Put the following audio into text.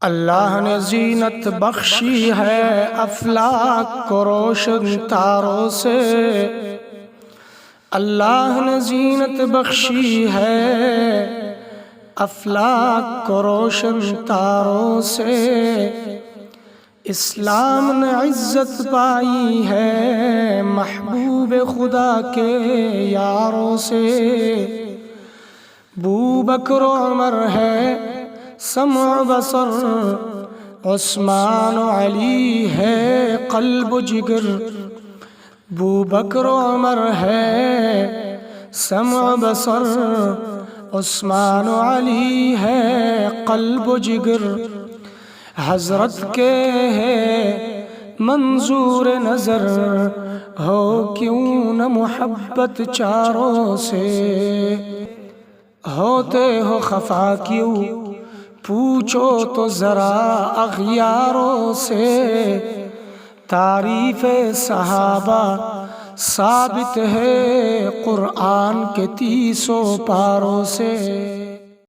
اللہ نے زینت بخشی ہے افلاک کو روشن تاروں سے، اللہ نے زینت بخشی ہے افلاک کو روشن تاروں سے، اسلام نے عزت پائی ہے محبوب خدا کے یاروں سے، ابو بکر و عمر ہے سمع بصر، عثمان و علی ہے قلب و جگر، ابو بکر و عمر ہے سمع بصر، عثمان و علی ہے قلب و جگر، حضرت کے ہے منظور نظر، ہو کیوں نہ محبت چاروں سے، ہوتے ہو خفا کیوں پوچھو تو ذرا اغیاروں سے، تعریف صحابہ ثابت ہے قرآن کے 30 پاروں سے۔